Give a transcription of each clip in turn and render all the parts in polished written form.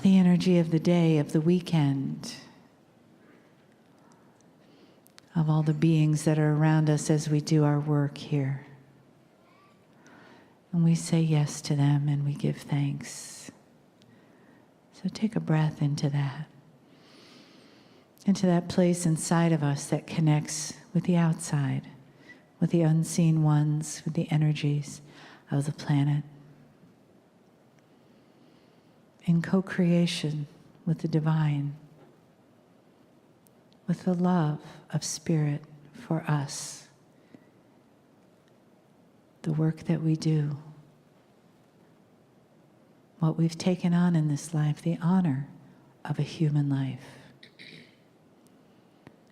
the energy of the day, of the weekend, of all the beings that are around us as we do our work here. And we say yes to them and we give thanks. So take a breath into that place inside of us that connects with the outside, with the unseen ones, with the energies of the planet. In co-creation with the divine, with the love of Spirit for us, the work that we do, what we've taken on in this life, the honor of a human life,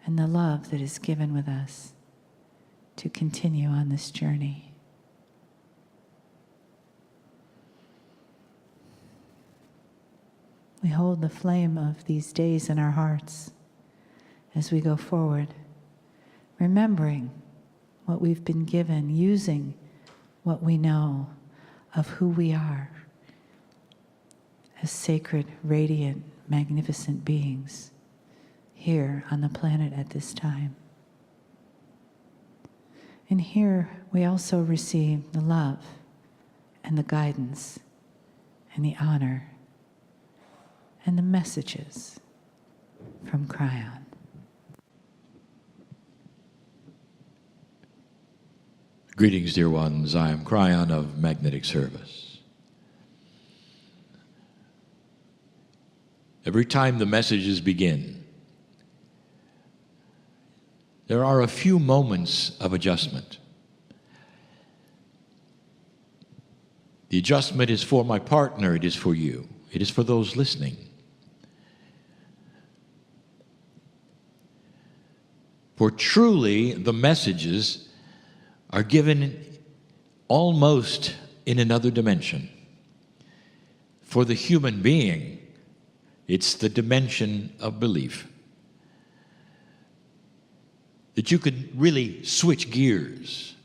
and the love that is given with us to continue on this journey. We hold the flame of these days in our hearts as we go forward, remembering what we've been given, using what we know of who we are as sacred, radiant, magnificent beings here on the planet at this time. And here we also receive the love and the guidance and the honor and the messages from Kryon. Greetings, dear ones. I am Kryon of Magnetic Service. Every time the messages begin, there are a few moments of adjustment. The adjustment is for my partner, it is for you, it is for those listening. For truly, the messages are given almost in another dimension. For the human being, it's the dimension of belief. That you could really switch gears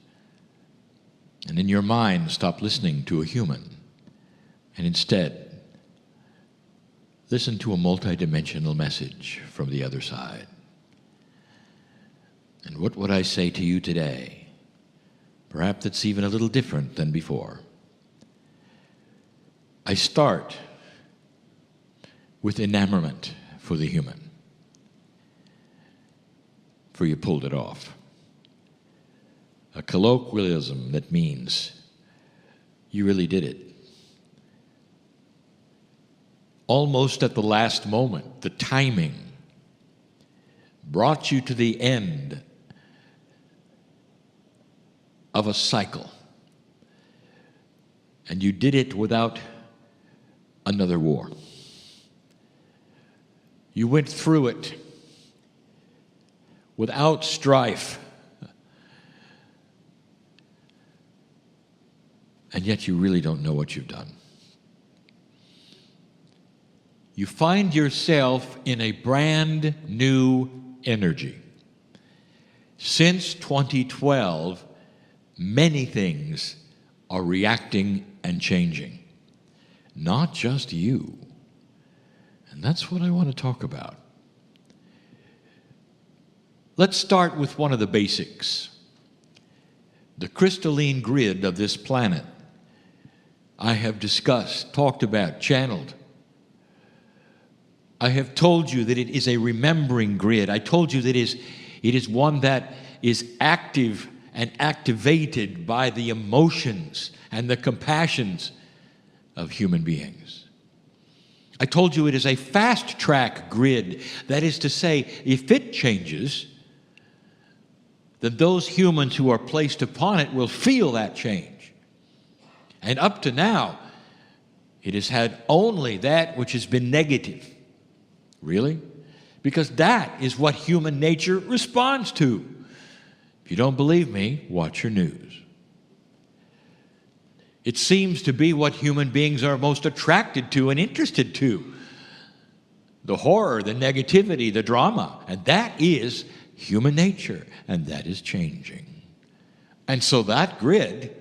and in your mind stop listening to a human and instead listen to a multidimensional message from the other side. And what would I say to you today? Perhaps it's even a little different than before. I start with enamorment for the human. For you pulled it off. A colloquialism that means you really did it. Almost at the last moment, the timing brought you to the end of a cycle. And you did it without another war. You went through it without strife. And yet you really don't know what you've done. You find yourself in a brand new energy. Since 2012, many things are reacting and changing. Not just you. And that's what I want to talk about. Let's start with one of the basics. The crystalline grid of this planet. I have discussed, talked about, channeled. I have told you that it is a remembering grid. I told you that it is one that is active and activated by the emotions and the compassions of human beings. I told you it is a fast-track grid. That is to say, if it changes, then those humans who are placed upon it will feel that change. And up to now, it has had only that which has been negative. Really? Because that is what human nature responds to. If you don't believe me, watch your news. It seems to be what human beings are most attracted to and interested to. The horror, the negativity, the drama. And that is human nature. And that is changing. And so that grid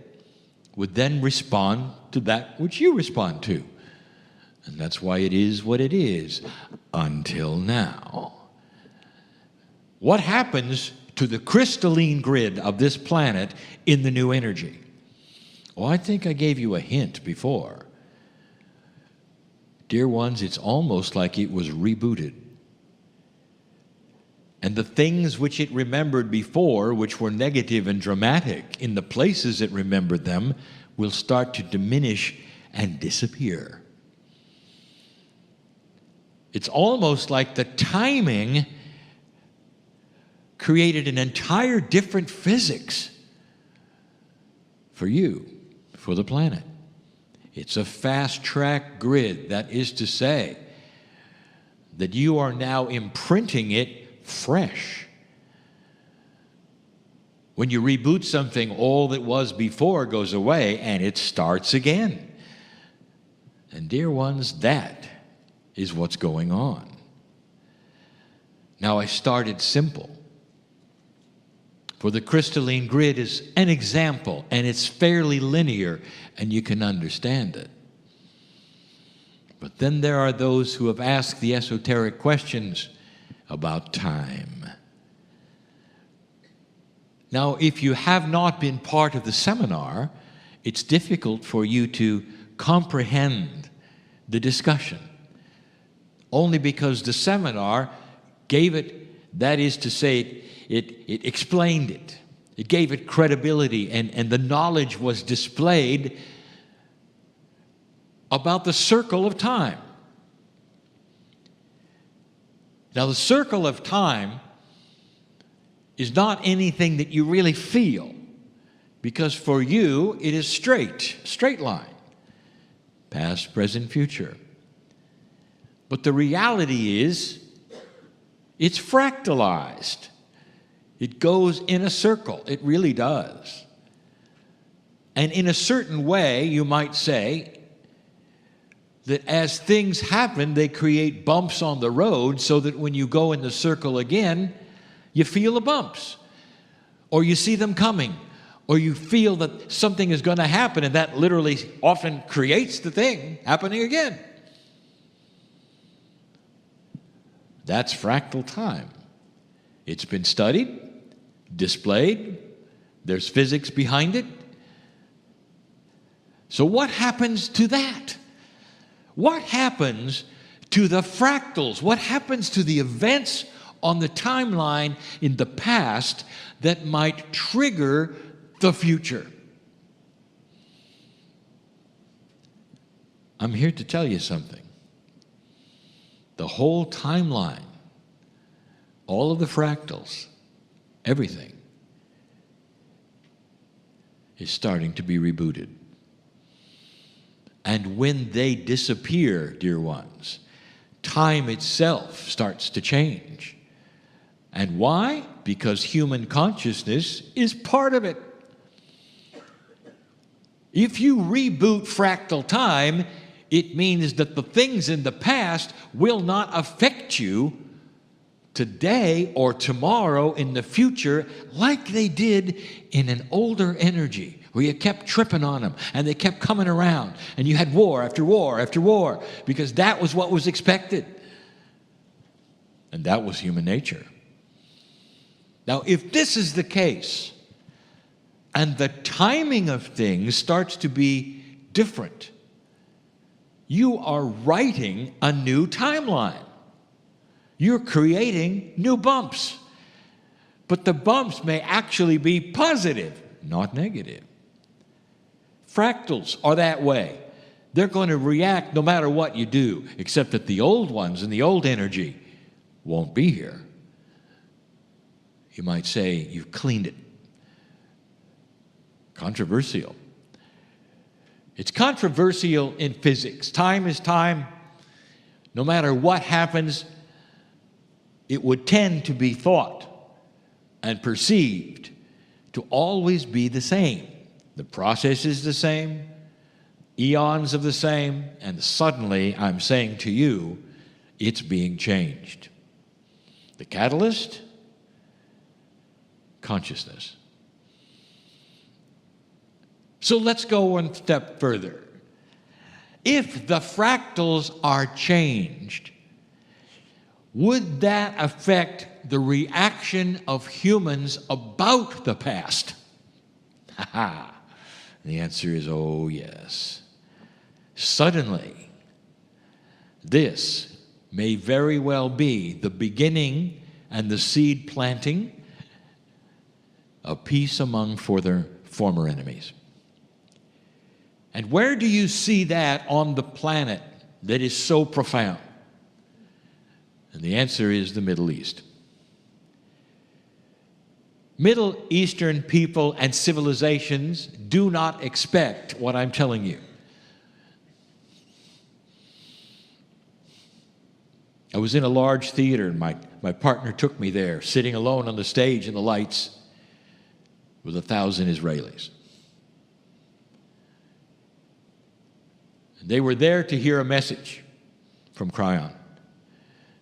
would then respond to that which you respond to. And that's why it is what it is until now. What happens to the crystalline grid of this planet in the new energy? Well, I think I gave you a hint before. Dear ones, it's almost like it was rebooted. And the things which it remembered before, which were negative and dramatic, in the places it remembered them, will start to diminish and disappear. It's almost like the timing created an entire different physics for you, for the planet. It's a fast-track grid. That is to say that you are now imprinting it fresh. When you reboot something, all that was before goes away and it starts again. And dear ones, that is what's going on. Now, I started simple. For the crystalline grid is an example, and it's fairly linear, and you can understand it. But then there are those who have asked the esoteric questions about time. Now, if you have not been part of the seminar, it's difficult for you to comprehend the discussion, only because the seminar gave it, that is to say, it explained it. It gave it credibility, and the knowledge was displayed about the circle of time. Now, the circle of time is not anything that you really feel, because for you it is straight line, past, present, future. But the reality is it's fractalized. It goes in a circle. It really does. And in a certain way, you might say that as things happen, they create bumps on the road so that when you go in the circle again, you feel the bumps, or you see them coming, or you feel that something is going to happen, and that literally often creates the thing happening again. That's fractal time. It's been studied, displayed, there's physics behind it. So what happens to that? What happens to the fractals? What happens to the events on the timeline in the past that might trigger the future? I'm here to tell you something. The whole timeline, all of the fractals, everything is starting to be rebooted. And when they disappear, dear ones, time itself starts to change. And why? Because human consciousness is part of it. If you reboot fractal time, it means that the things in the past will not affect you today or tomorrow in the future like they did in an older energy where you kept tripping on them and they kept coming around and you had war after war after war because that was what was expected. And that was human nature. Now, if this is the case and the timing of things starts to be different, you are writing a new timeline. You're creating new bumps. But the bumps may actually be positive, not negative. Fractals are that way. They're going to react no matter what you do, except that the old ones and the old energy won't be here. You might say you've cleaned it. Controversial. It's controversial in physics. Time is time. No matter what happens, it would tend to be thought and perceived to always be the same. The process is the same, eons of the same, and suddenly I'm saying to you, it's being changed. The catalyst? Consciousness. So let's go one step further. if the fractals are changed, would that affect the reaction of humans about the past? Ha ha. The answer is, oh yes. Suddenly, this may very well be the beginning and the seed planting of peace among former enemies. And where do you see that on the planet that is so profound? And the answer is the Middle East. Middle Eastern people and civilizations do not expect what I'm telling you. I was in a large theater, and my partner took me there, sitting alone on the stage in the lights with 1,000 Israelis. And they were there to hear a message from Kryon.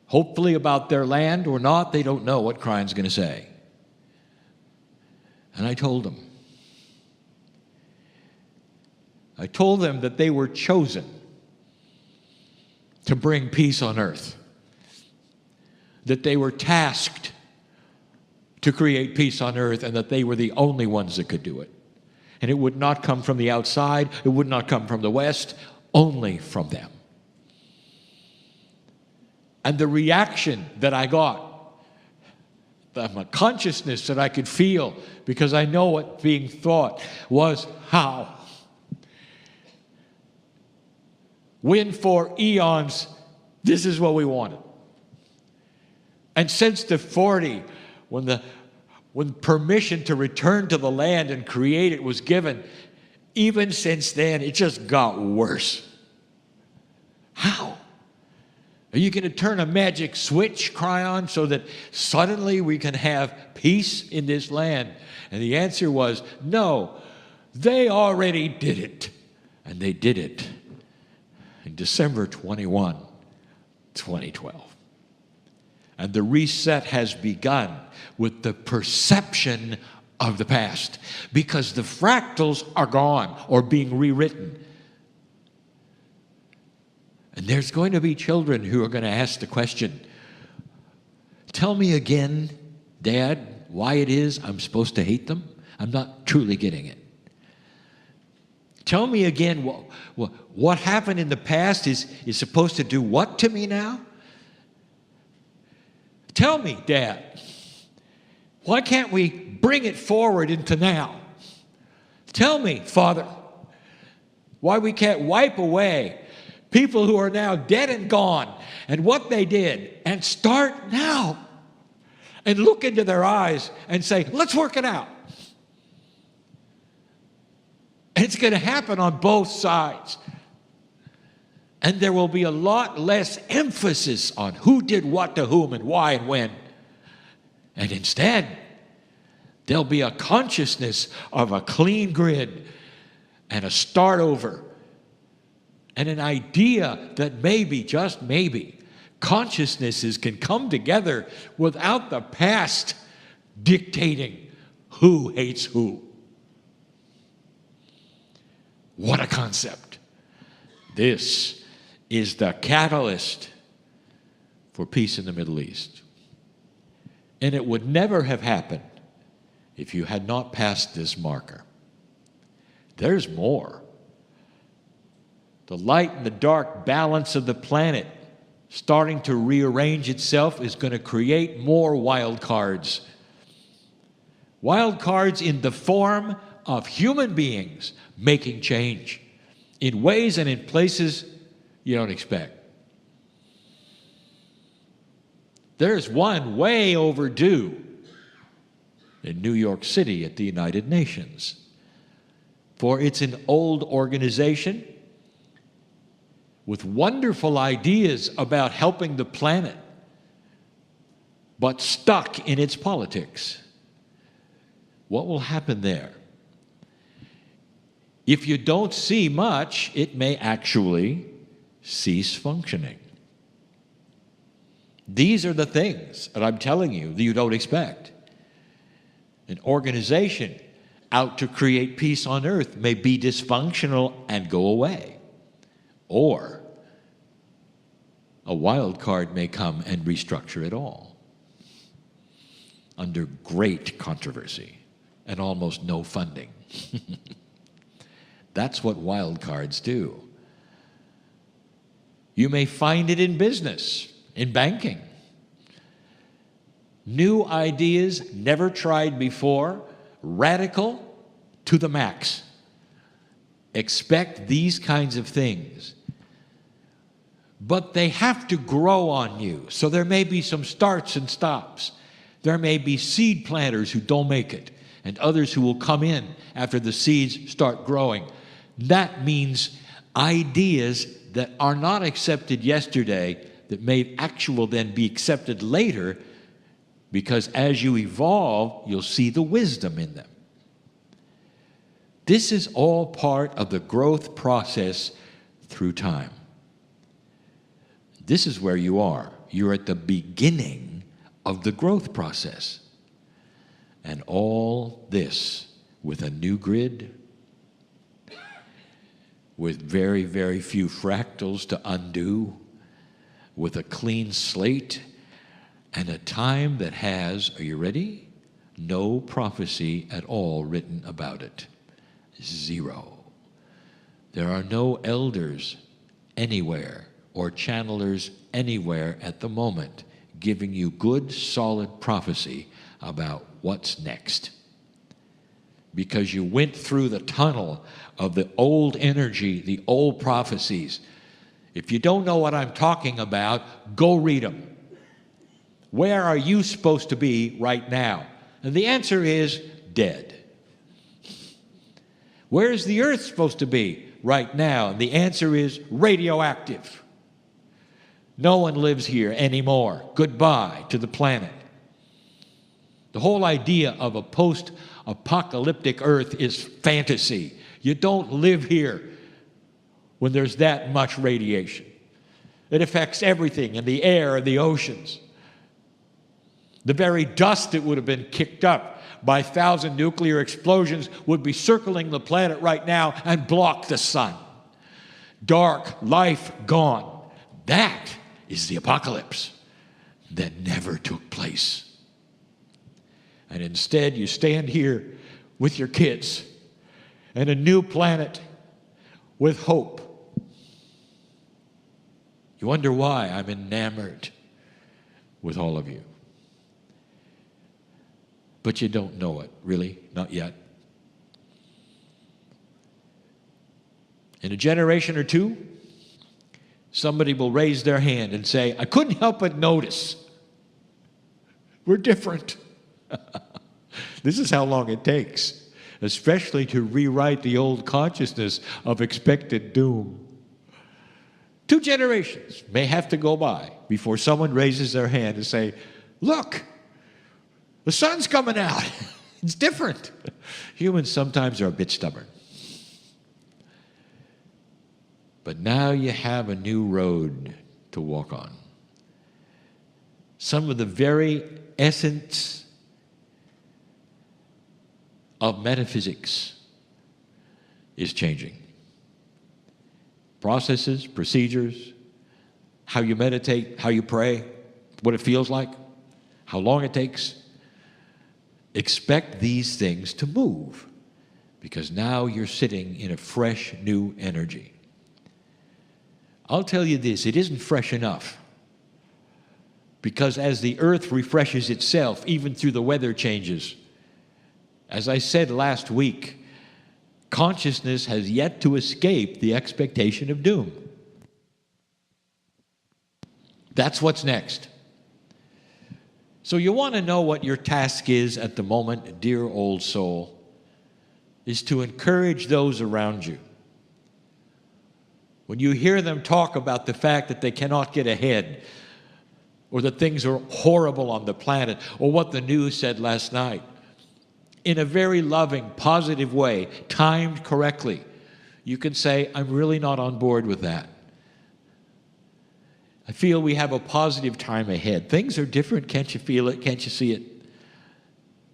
Hopefully about their land or not, they don't know what Kryon's going to say. And I told them that they were chosen to bring peace on earth, that they were tasked to create peace on earth, and that they were the only ones that could do it. And it would not come from the outside, it would not come from the West, only from them. And the reaction that I got, the consciousness that I could feel, because I know what being thought was, how? When for eons, this is what we wanted. And since the 40, when permission to return to the land and create it was given, even since then, it just got worse. How? Are you going to turn a magic switch, Kryon, so that suddenly we can have peace in this land? And the answer was, no, they already did it. And they did it in December 21, 2012. And the reset has begun with the perception of the past, because the fractals are gone or being rewritten. And there's going to be children who are going to ask the question, tell me again, Dad, why it is I'm supposed to hate them? I'm not truly getting it. Tell me again, what happened in the past is supposed to do what to me now? Tell me, Dad, why can't we bring it forward into now? Tell me, Father, why we can't wipe away people who are now dead and gone and what they did, and start now and look into their eyes and say, let's work it out. And it's going to happen on both sides. And there will be a lot less emphasis on who did what to whom and why and when. And instead, there'll be a consciousness of a clean grid and a start over, and an idea that maybe, just maybe, consciousnesses can come together without the past dictating who hates who. What a concept. This is the catalyst for peace in the Middle East. And it would never have happened if you had not passed this marker. There's more. The light and the dark balance of the planet starting to rearrange itself is going to create more wild cards. Wild cards in the form of human beings making change in ways and in places you don't expect. There's one way overdue in New York City at the United Nations. For it's an old organization with wonderful ideas about helping the planet, but stuck in its politics. What will happen there? If you don't see much, it may actually cease functioning. These are the things that I'm telling you that you don't expect. An organization out to create peace on earth may be dysfunctional and go away. Or a wild card may come and restructure it all under great controversy and almost no funding. That's what wild cards do. You may find it in business, in banking. New ideas never tried before, radical to the max. Expect these kinds of things. But they have to grow on you. So there may be some starts and stops. There may be seed planters who don't make it, and others who will come in after the seeds start growing. That means ideas that are not accepted yesterday that may actually then be accepted later, because as you evolve, you'll see the wisdom in them. This is all part of the growth process through time. This is where you are. You're at the beginning of the growth process. And all this with a new grid, with very, very few fractals to undo, with a clean slate, and a time that has, are you ready? No prophecy at all written about it. Zero. There are no elders anywhere or channelers anywhere at the moment giving you good, solid prophecy about what's next. Because you went through the tunnel of the old energy, the old prophecies. If you don't know what I'm talking about, go read them. Where are you supposed to be right now? And the answer is dead. Where is the earth supposed to be right now? And the answer is radioactive. No one lives here anymore. Goodbye to the planet. The whole idea of a post-apocalyptic earth is fantasy. You don't live here when there's that much radiation. It affects everything in the air and the oceans. The very dust that would have been kicked up by 1,000 nuclear explosions would be circling the planet right now and block the sun. Dark, life gone. That is the apocalypse that never took place. And instead, you stand here with your kids and a new planet with hope. You wonder why I'm enamored with all of you. But you don't know it, really, not yet. In a generation or two, somebody will raise their hand and say, I couldn't help but notice. We're different. This is how long it takes, especially to rewrite the old consciousness of expected doom. 2 generations may have to go by before someone raises their hand and say, look, the sun's coming out. It's different. Humans sometimes are a bit stubborn. But now you have a new road to walk on. Some of the very essence of metaphysics is changing. Processes, procedures, how you meditate, how you pray, what it feels like, how long it takes. Expect these things to move, because now you're sitting in a fresh, new energy. I'll tell you this, it isn't fresh enough, because as the earth refreshes itself, even through the weather changes, as I said last week, consciousness has yet to escape the expectation of doom. That's what's next. So you want to know what your task is at the moment, dear old soul, is to encourage those around you. When you hear them talk about the fact that they cannot get ahead, or that things are horrible on the planet, or what the news said last night, in a very loving, positive way, timed correctly, you can say, I'm really not on board with that. I feel we have a positive time ahead. Things are different. Can't you feel it? Can't you see it?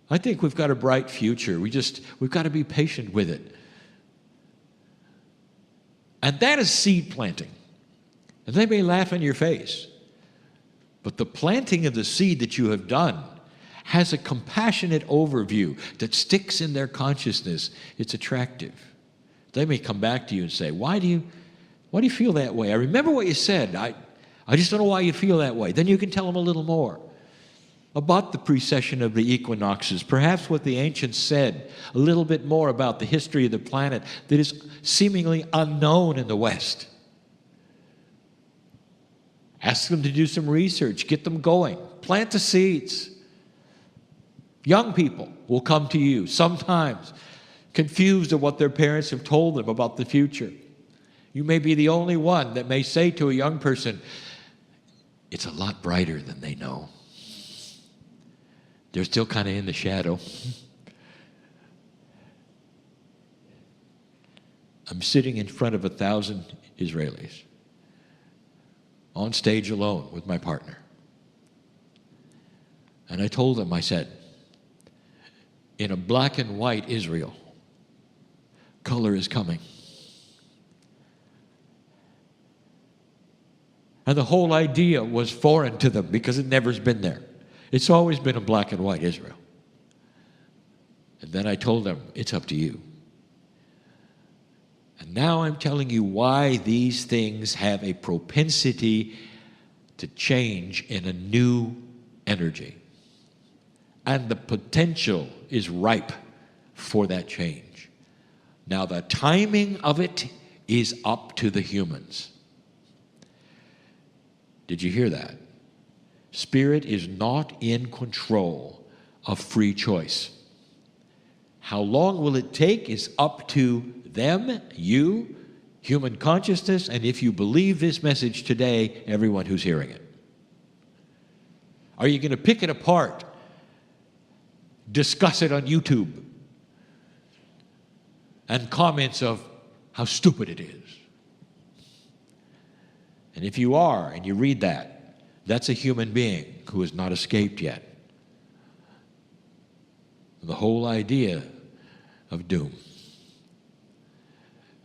I think we've got a bright future. We've got to be patient with it. And that is seed planting. And they may laugh in your face, but the planting of the seed that you have done has a compassionate overview that sticks in their consciousness. It's attractive. They may come back to you and say, why do you feel that way? I remember what you said. I just don't know why you feel that way. Then you can tell them a little more about the precession of the equinoxes, perhaps what the ancients said, a little bit more about the history of the planet that is seemingly unknown in the West. Ask them to do some research, get them going, plant the seeds. Young people will come to you sometimes confused of what their parents have told them about the future. You may be the only one that may say to a young person, it's a lot brighter than they know. They're still kind of in the shadow. I'm sitting in front of 1,000 Israelis on stage alone with my partner. And I told them, I said, in a black and white Israel, color is coming. And the whole idea was foreign to them because it never's been there. It's always been a black and white Israel. And then I told them, it's up to you. And now I'm telling you why these things have a propensity to change in a new energy. And the potential is ripe for that change. Now, the timing of it is up to the humans. Did you hear that? Spirit is not in control of free choice. How long will it take is up to them, you, human consciousness, and if you believe this message today, everyone who's hearing it. Are you going to pick it apart? Discuss it on YouTube? And comments of how stupid it is. And if you are, and you read that, that's a human being who has not escaped yet. The whole idea of doom.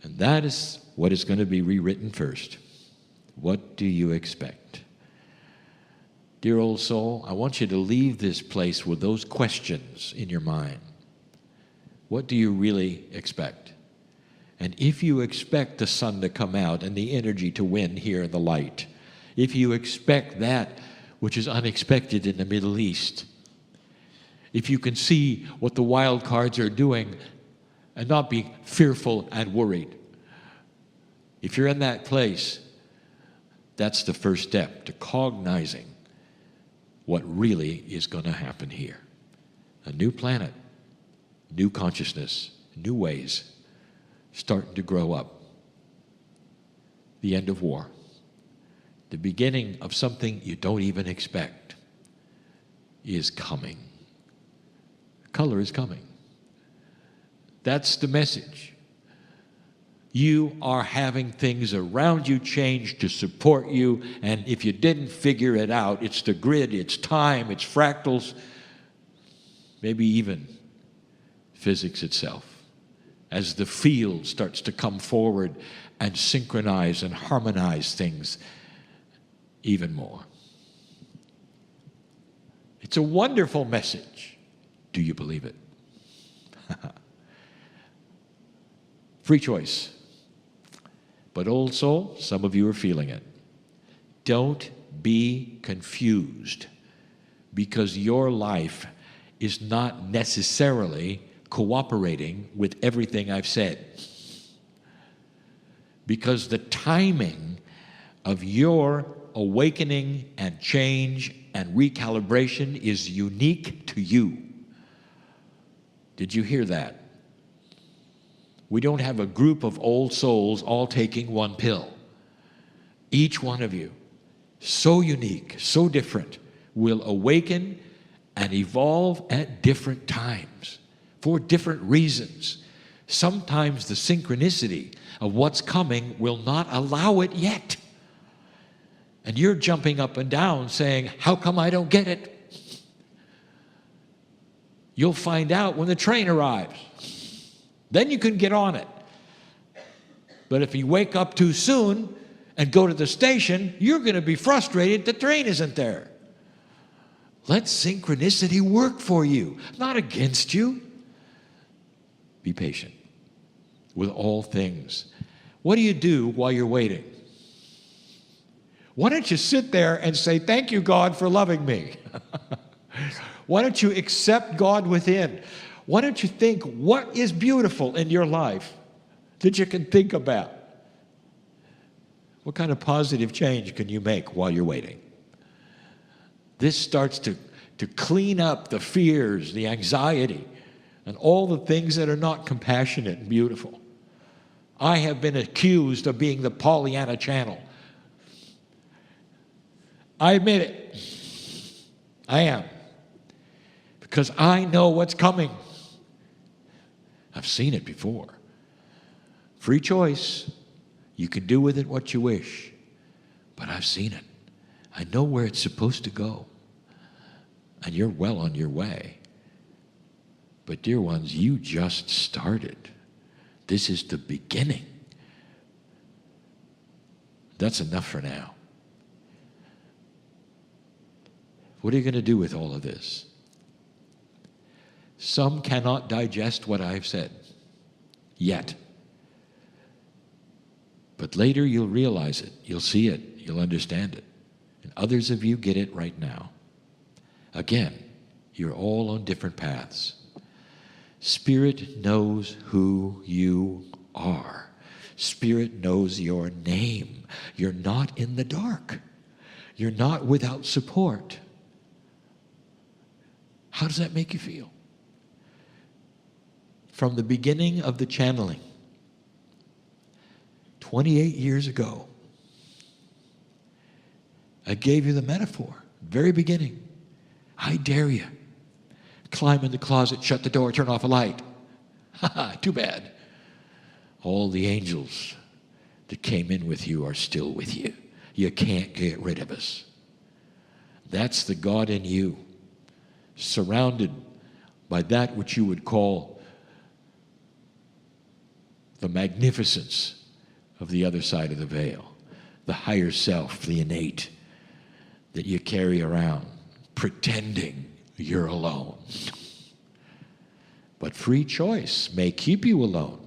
And that is what is going to be rewritten first. What do you expect? Dear old soul, I want you to leave this place with those questions in your mind. What do you really expect? And if you expect the sun to come out and the energy to win here in the light, if you expect that which is unexpected in the Middle East, if you can see what the wild cards are doing and not be fearful and worried, if you're in that place, that's the first step to cognizing what really is going to happen here. A new planet, new consciousness, new ways starting to grow up. The end of war. The beginning of something you don't even expect is coming. Color is coming. That's the message. You are having things around you change to support you, and if you didn't figure it out, it's the grid, it's time, it's fractals, maybe even physics itself. As the field starts to come forward and synchronize and harmonize things even more. It's a wonderful message. Do you believe it? Free choice. But old soul, some of you are feeling it. Don't be confused because your life is not necessarily cooperating with everything I've said. Because the timing of your awakening and change and recalibration is unique to you. Did you hear that? We don't have a group of old souls all taking one pill. Each one of you, so unique, so different, will awaken and evolve at different times for different reasons. Sometimes the synchronicity of what's coming will not allow it yet. And you're jumping up and down saying, how come I don't get it? You'll find out when the train arrives. Then you can get on it. But if you wake up too soon and go to the station, you're going to be frustrated the train isn't there. Let synchronicity work for you, not against you. Be patient with all things. What do you do while you're waiting? Why don't you sit there and say, thank you, God, for loving me? Why don't you accept God within? Why don't you think what is beautiful in your life that you can think about? What kind of positive change can you make while you're waiting? This starts to clean up the fears, the anxiety, and all the things that are not compassionate and beautiful. I have been accused of being the Pollyanna channel. I admit it. I am. Because I know what's coming. I've seen it before. Free choice. You can do with it what you wish. But I've seen it. I know where it's supposed to go. And you're well on your way. But dear ones, you just started. This is the beginning. That's enough for now. What are you going to do with all of this? Some cannot digest what I've said yet. But later you'll realize it, you'll see it, you'll understand it. And others of you get it right now. Again, you're all on different paths. Spirit knows who you are. Spirit knows your name. You're not in the dark. You're not without support. How does that make you feel? From the beginning of the channeling, 28 years ago, I gave you the metaphor, very beginning. I dare you. Climb in the closet, shut the door, turn off a light. Too bad. All the angels that came in with you are still with you. You can't get rid of us. That's the God in you, surrounded by that which you would call the magnificence of the other side of the veil, the higher self, the innate that you carry around, pretending you're alone. But free choice may keep you alone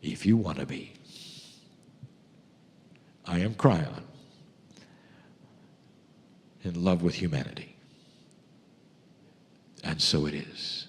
if you want to be. I am Kryon, in love with humanity. And so it is.